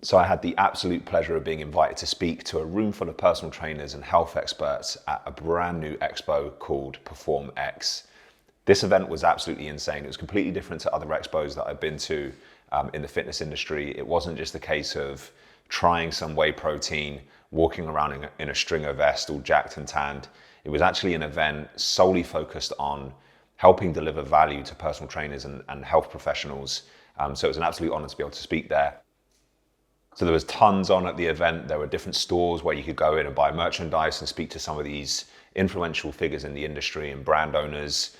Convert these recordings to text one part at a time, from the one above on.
So I had the absolute pleasure of being invited to speak to a room full of personal trainers and health experts at a brand new expo called Perform X. This event was absolutely insane. It was completely different to other expos that I've been to in the fitness industry. It wasn't just a case of trying some whey protein, walking around in a stringer vest all jacked and tanned. It was actually an event solely focused on helping deliver value to personal trainers and health professionals. So it was an absolute honor to be able to speak there. So there was tons on at the event. There were different stores where you could go in and buy merchandise and speak to some of these influential figures in the industry and brand owners.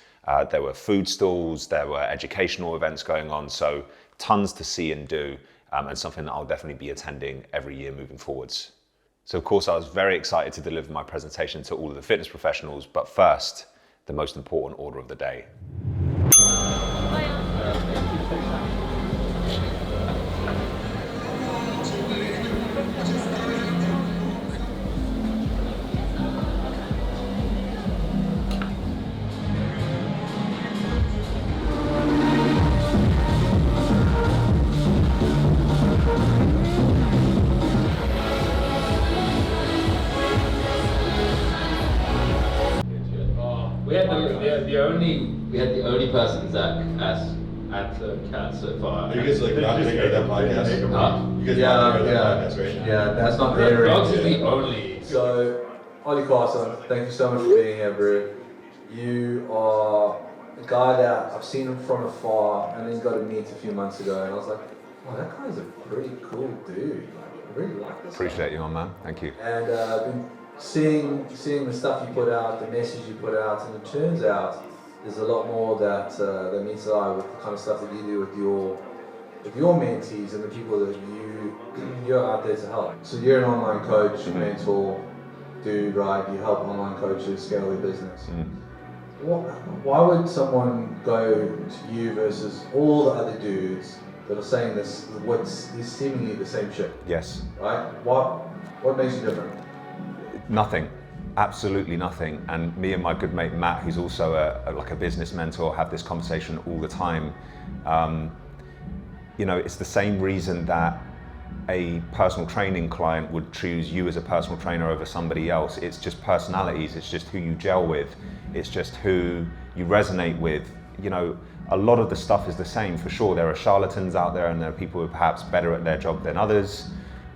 There were food stalls, there were educational events going on. So tons to see and do, and something that I'll definitely be attending every year moving forwards. So of course I was very excited to deliver my presentation to all of the fitness professionals, but first, the most important order of the day. We had the only person Zach asked at the cat so far. Are you guys like not doing that podcast? Huh? You guys not doing that podcast, right? Yeah, that's not there. Dogs is the only. So, Ollie Carson, thank you so much for being here, bro. You are a guy that I've seen him from afar and then got to meet a few months ago, and I was like, oh, that guy's a pretty cool dude. Like, I really like this. Appreciate you, my man. Thank you. And I've been seeing the stuff you put out, the message you put out, and it turns out there's a lot more that meets the eye with the kind of stuff that you do with your mentees and the people that you're out there to help. So you're an online coach, mentor, dude, right? You help online coaches scale their business. Why would someone go to you versus all the other dudes that are saying this, what's is seemingly the same shit? Yes. Right? What makes you different? Nothing, absolutely nothing. And me and my good mate Matt, who's also a business mentor, have this conversation all the time. You know, it's the same reason that a personal training client would choose you as a personal trainer over somebody else. It's just personalities, it's just who you gel with, it's just who you resonate with. You know, a lot of the stuff is the same for sure. There are charlatans out there and there are people who are perhaps better at their job than others.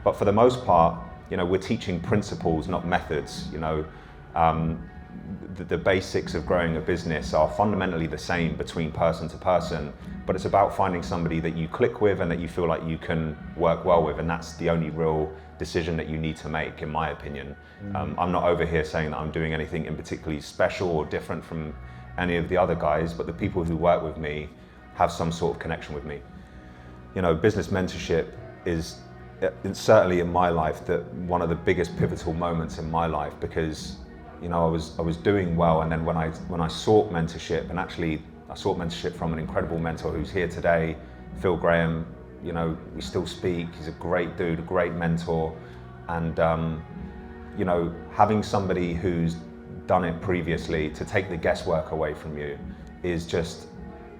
But for the most part, you know, we're teaching principles, not methods. You know, the basics of growing a business are fundamentally the same between person to person, but it's about finding somebody that you click with and that you feel like you can work well with, and that's the only real decision that you need to make, in my opinion. I'm not over here saying that I'm doing anything in particularly special or different from any of the other guys, but the people who work with me have some sort of connection with me. You know, business mentorship is certainly in my life one of the biggest pivotal moments in my life, because you know I was doing well, and then when I sought mentorship, and actually I sought mentorship from an incredible mentor who's here today, Phil Graham. You know, we still speak. He's a great dude, a great mentor, and you know, having somebody who's done it previously to take the guesswork away from you is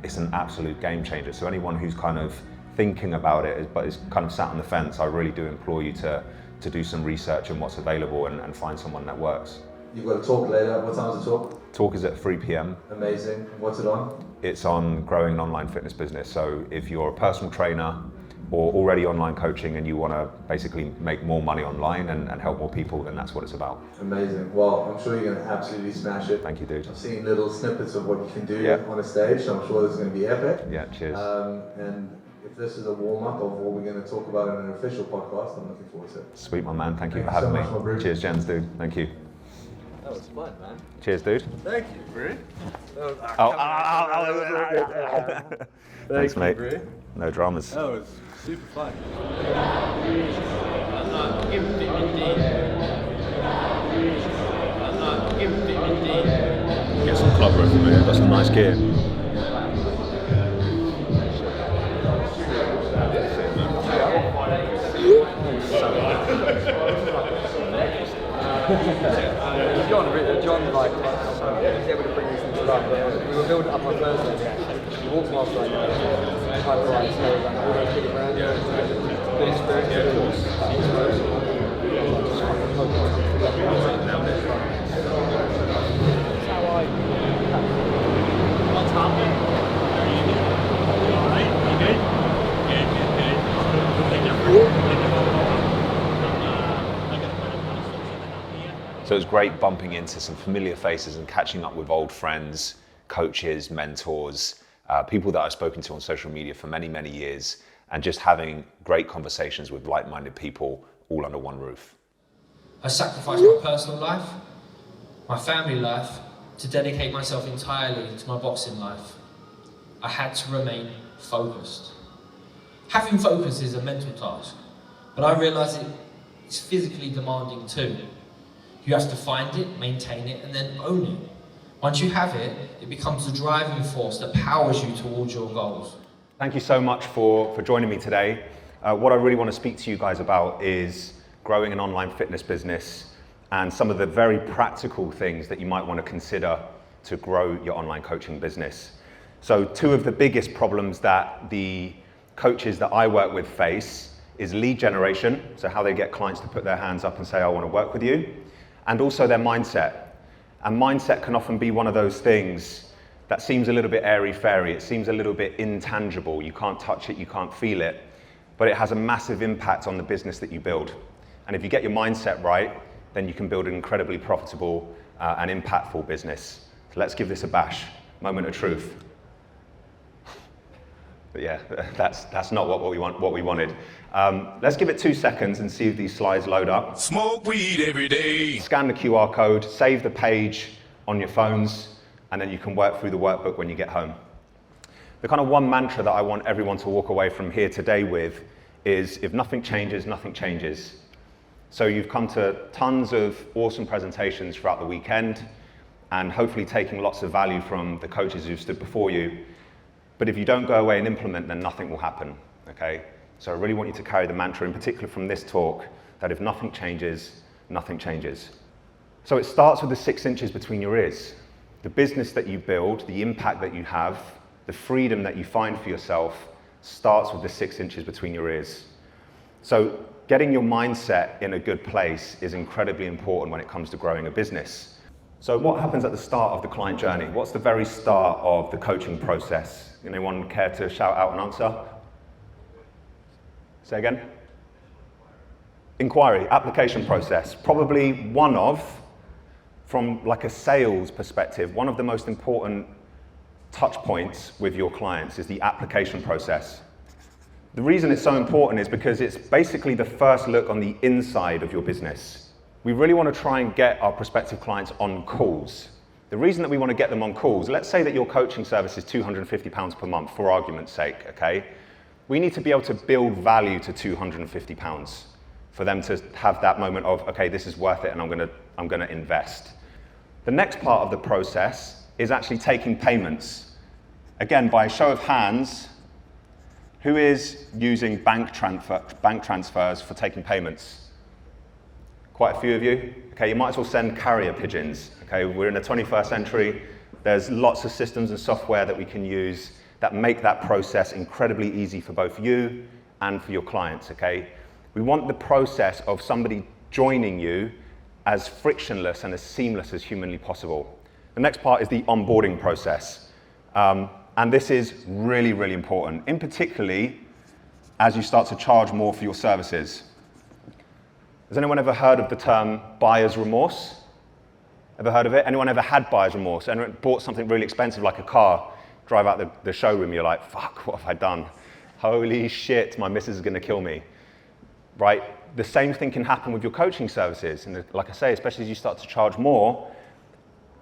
it's an absolute game changer. So anyone who's kind of thinking about it but is kind of sat on the fence, I really do implore you to do some research on what's available and find someone that works. You've got a talk later. What time's the talk? Talk is at 3 p.m. Amazing. What's it on? It's on growing an online fitness business. So if you're a personal trainer or already online coaching and you want to basically make more money online and help more people, then that's what it's about. Amazing. Well, I'm sure you're going to absolutely smash it. Thank you, dude. I've seen little snippets of what you can do on a stage, so I'm sure this is going to be epic. Yeah, cheers. And if this is a warm-up of what we're going to talk about in an official podcast, I'm looking forward to it. Sweet, my man. Thank you for having me. Cheers, Jens, dude. Thank you. That was fun, man. Cheers, dude. Thank you, Brie. Thanks, mate. Brie. No dramas. That was super fun. Get some club room, man. That's some nice gear. John, like, was able to bring these things up. We were building up on Thursday. He walked past, like, Hyper Rides, all those big brands. Good experience. So it was great bumping into some familiar faces and catching up with old friends, coaches, mentors, people that I've spoken to on social media for many, many years, and just having great conversations with like-minded people all under one roof. I sacrificed my personal life, my family life, to dedicate myself entirely to my boxing life. I had to remain focused. Having focus is a mental task, but I realise it's physically demanding too. You have to find it, maintain it, and then own it. Once you have it, it becomes the driving force that powers you towards your goals. Thank you so much for joining me today. What I really want to speak to you guys about is growing an online fitness business and some of the very practical things that you might want to consider to grow your online coaching business. So two of the biggest problems that the coaches that I work with face is lead generation, so how they get clients to put their hands up and say, I want to work with you, and also their mindset. And mindset can often be one of those things that seems a little bit airy-fairy, it seems a little bit intangible, you can't touch it, you can't feel it, but it has a massive impact on the business that you build. And if you get your mindset right, then you can build an incredibly profitable and impactful business. So let's give this a bash, moment of truth. But yeah, that's not what we wanted. Let's give it 2 seconds and see if these slides load up. Smoke weed every day. Scan the QR code, save the page on your phones, and then you can work through the workbook when you get home. The kind of one mantra that I want everyone to walk away from here today with is, if nothing changes, nothing changes. So you've come to tons of awesome presentations throughout the weekend, and hopefully taking lots of value from the coaches who've stood before you. But if you don't go away and implement, then nothing will happen, okay? So I really want you to carry the mantra, in particular from this talk, that if nothing changes, nothing changes. So it starts with the 6 inches between your ears. The business that you build, the impact that you have, the freedom that you find for yourself starts with the 6 inches between your ears. So getting your mindset in a good place is incredibly important when it comes to growing a business. So what happens at the start of the client journey? What's the very start of the coaching process? Anyone care to shout out an answer? Say again? Inquiry, application process. Probably one of, from like a sales perspective, one of the most important touch points with your clients is the application process. The reason it's so important is because it's basically the first look on the inside of your business. We really want to try and get our prospective clients on calls. The reason that we want to get them on calls, let's say that your coaching service is £250 per month, for argument's sake, okay? We need to be able to build value to £250 for them to have that moment of, okay, this is worth it and I'm gonna invest. The next part of the process is actually taking payments. Again, by a show of hands, who is using bank transfers for taking payments? Quite a few of you. Okay, you might as well send carrier pigeons. Okay, we're in the 21st century. There's lots of systems and software that we can use that make that process incredibly easy for both you and for your clients, okay? We want the process of somebody joining you as frictionless and as seamless as humanly possible. The next part is the onboarding process. And this is really, really important, in particularly as you start to charge more for your services. Has anyone ever heard of the term buyer's remorse? Ever heard of it? Anyone ever had buyer's remorse? Anyone bought something really expensive like a car, drive out the showroom, you're like, fuck, what have I done? Holy shit, my missus is gonna kill me, right? The same thing can happen with your coaching services. And like I say, especially as you start to charge more,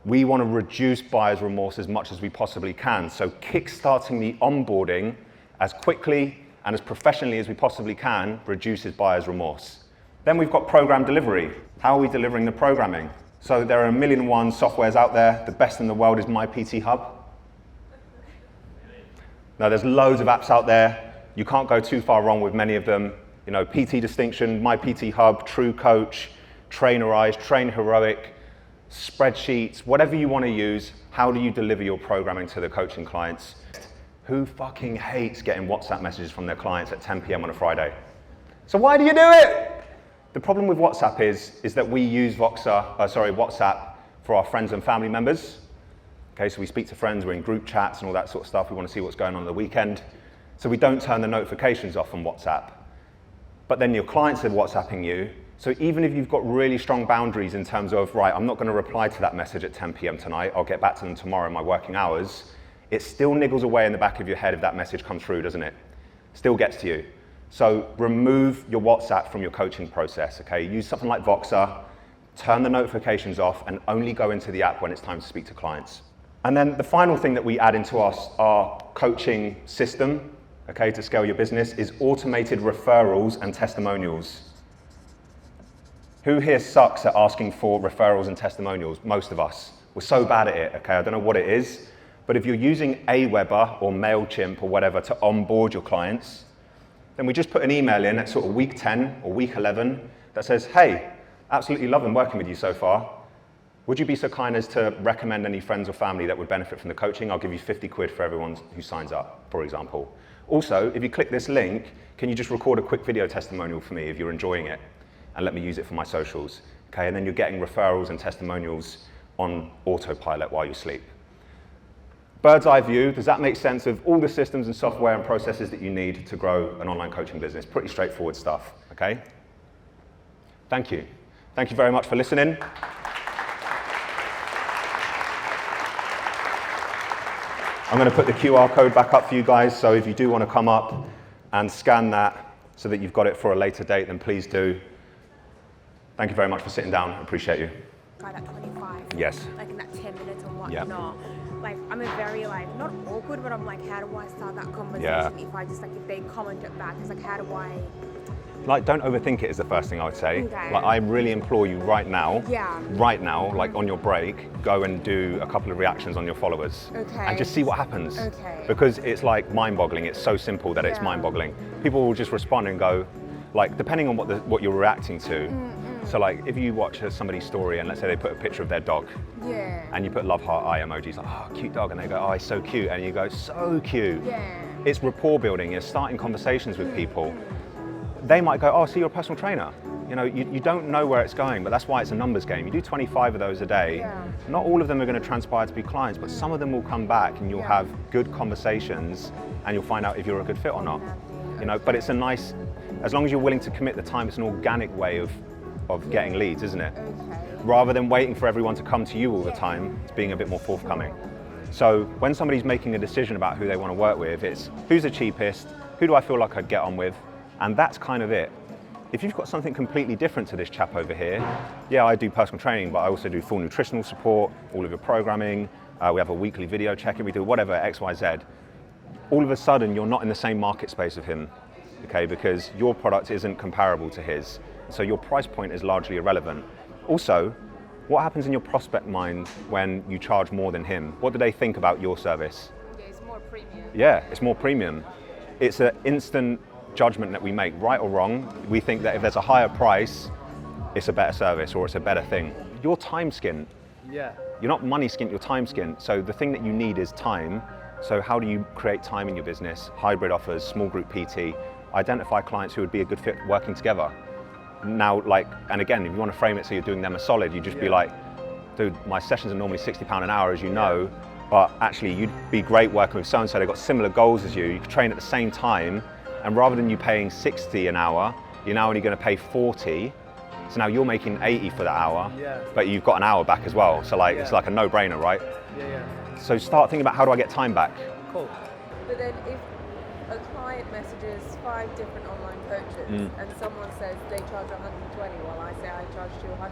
we want to reduce buyer's remorse as much as we possibly can. So kickstarting the onboarding as quickly and as professionally as we possibly can reduces buyer's remorse. Then we've got program delivery. How are we delivering the programming? So there are 1,000,001 softwares out there. The best in the world is My PT Hub. Now there's loads of apps out there. You can't go too far wrong with many of them. You know, PT Distinction, My PT Hub, True Coach, Trainerize, Train Heroic, spreadsheets, whatever you want to use. How do you deliver your programming to the coaching clients? Who fucking hates getting WhatsApp messages from their clients at 10 p.m. on a Friday? So why do you do it? The problem with WhatsApp is that we use WhatsApp for our friends and family members. Okay, so we speak to friends, we're in group chats and all that sort of stuff. We want to see what's going on the weekend. So we don't turn the notifications off on WhatsApp. But then your clients are WhatsApping you So even if you've got really strong boundaries in terms of, right, I'm not going to reply to that message at 10 p.m. tonight, I'll get back to them tomorrow in my working hours, it still niggles away in the back of your head if that message comes through, doesn't it? Still gets to you. So remove your WhatsApp from your coaching process, okay? Use something like Voxer, turn the notifications off, and only go into the app when it's time to speak to clients. And then the final thing that we add into our coaching system, okay, to scale your business is automated referrals and testimonials. Who here sucks at asking for referrals and testimonials? Most of us. We're so bad at it, okay? I don't know what it is, but if you're using Aweber or MailChimp or whatever to onboard your clients, then we just put an email in at sort of week 10 or week 11 that says, hey, absolutely loving working with you so far. Would you be so kind as to recommend any friends or family that would benefit from the coaching? I'll give you 50 quid for everyone who signs up, for example. Also, if you click this link, can you just record a quick video testimonial for me if you're enjoying it and let me use it for my socials? Okay, and then you're getting referrals and testimonials on autopilot while you sleep. Bird's eye view, does that make sense of all the systems and software and processes that you need to grow an online coaching business? Pretty straightforward stuff, okay? Thank you. Thank you very much for listening. I'm going to put the QR code back up for you guys, so if you do want to come up and scan that so that you've got it for a later date, then please do. Thank you very much for sitting down. I appreciate you. Guide at 25. Yes. Like in that 10 minutes or whatnot. Yeah. Like I'm a very like, not awkward, but I'm like, how do I start that conversation Yeah. if I just like, if they comment it back, it's like, how do I? Like, don't overthink it is the first thing I would say. Okay. Like, I really implore you right now, like on your break, go and do a couple of reactions on your followers. Okay. And just see what happens. Okay. Because it's like mind-boggling. It's so simple that it's Yeah. mind-boggling. People will just respond and go, like, depending on what you're reacting to. So like, if you watch somebody's story and let's say they put a picture of their dog, Yeah. and you put love heart eye emojis, like, oh, cute dog, and they go, oh, he's so cute, and you go, so cute. Yeah. It's rapport building, it's starting conversations with people. They might go, oh, so you're a personal trainer. You know, you don't know where it's going, but that's why it's a numbers game. You do 25 of those a day. Yeah. Not all of them are going to transpire to be clients, but some of them will come back and you'll Yeah. have good conversations and you'll find out if you're a good fit or not. You know, but it's a nice, as long as you're willing to commit the time, it's an organic way of getting leads, isn't it? Okay. Rather than waiting for everyone to come to you all the time, it's being a bit more forthcoming. So when somebody's making a decision about who they want to work with, it's who's the cheapest, who do I feel like I'd get on with, and that's kind of it. If you've got something completely different to this chap over here, yeah, I do personal training, but I also do full nutritional support, all of your programming, we have a weekly video check-in, we do whatever, X, Y, Z. All of a sudden, you're not in the same market space of him, okay, because your product isn't comparable to his. So your price point is largely irrelevant. Also, what happens in your prospect mind when you charge more than him? What do they think about your service? Yeah, it's more premium. Yeah, it's more premium. It's an instant judgment that we make, right or wrong. We think that if there's a higher price, it's a better service or it's a better thing. You're time skint. Yeah. You're not money skint, you're time skint. So the thing that you need is time. So how do you create time in your business? Hybrid offers, small group PT, identify clients who would be a good fit working together. Now, like, and again, if you want to frame it so you're doing them a solid, you just be like, dude, my sessions are normally £60 an hour, as you know, but actually you'd be great working with so-and-so, they've got similar goals as you could train at the same time, and rather than you paying 60 an hour, you're now only going to pay 40, so now you're making 80 for that hour, but you've got an hour back as well, so like, it's like a no-brainer, right? So start thinking about how do I get time back? Cool. But then if a client messages 5 different online coaches and someone says they charge 120 while I say I charge 200,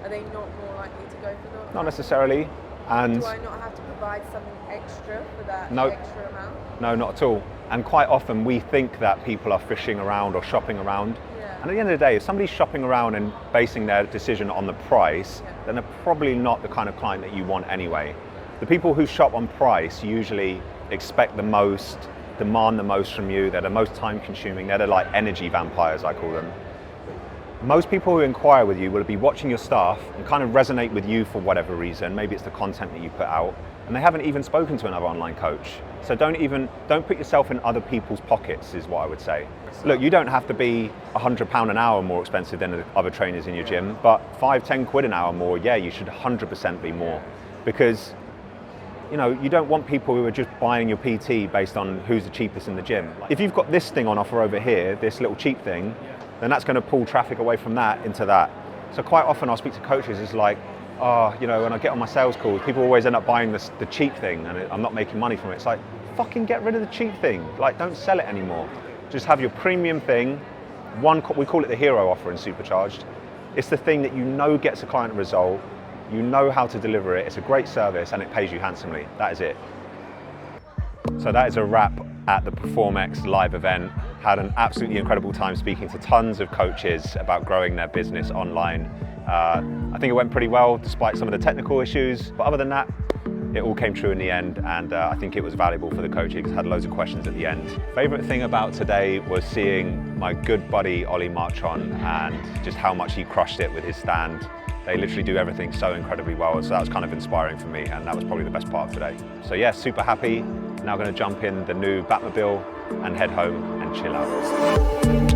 are they not more likely to go for the? Not necessarily. And do I not have to provide something extra for that No. extra amount? no, not at all. And quite often we think that people are fishing around or shopping around. Yeah. And at the end of the day, if somebody's shopping around and basing their decision on the price, then they're probably not the kind of client that you want anyway. The people who shop on price usually expect the most, demand the most from you, they're the most time consuming, they're the like energy vampires, I call them. Most people who inquire with you will be watching your stuff and kind of resonate with you for whatever reason. Maybe it's the content that you put out, and they haven't even spoken to another online coach. So don't put yourself in other people's pockets is what I would say. Look, you don't have to be £100 an hour more expensive than the other trainers in your gym, but 5-10 quid an hour more, yeah, you should 100% be more. Because you know, you don't want people who are just buying your PT based on who's the cheapest in the gym. If you've got this thing on offer over here, this little cheap thing, then that's going to pull traffic away from that into that. So quite often I'll speak to coaches, it's like, oh, you know, when I get on my sales calls, people always end up buying the cheap thing and I'm not making money from it. It's like, fucking get rid of the cheap thing. Like, don't sell it anymore. Just have your premium thing. We call it the hero offer in Supercharged. It's the thing that you know gets a client a result, you know how to deliver it, it's a great service and it pays you handsomely. That is it. So that is a wrap at the PerformX live event. Had an absolutely incredible time speaking to tons of coaches about growing their business online. I think it went pretty well despite some of the technical issues, but other than that, it all came true in the end, and I think it was valuable for the coaches. Had loads of questions at the end. Favorite thing about today was seeing my good buddy Ollie march on and just how much he crushed it with his stand. They literally do everything so incredibly well, so that was kind of inspiring for me, and that was probably the best part of today. So yeah, super happy. Now going to jump in the new Batmobile and head home and chill out.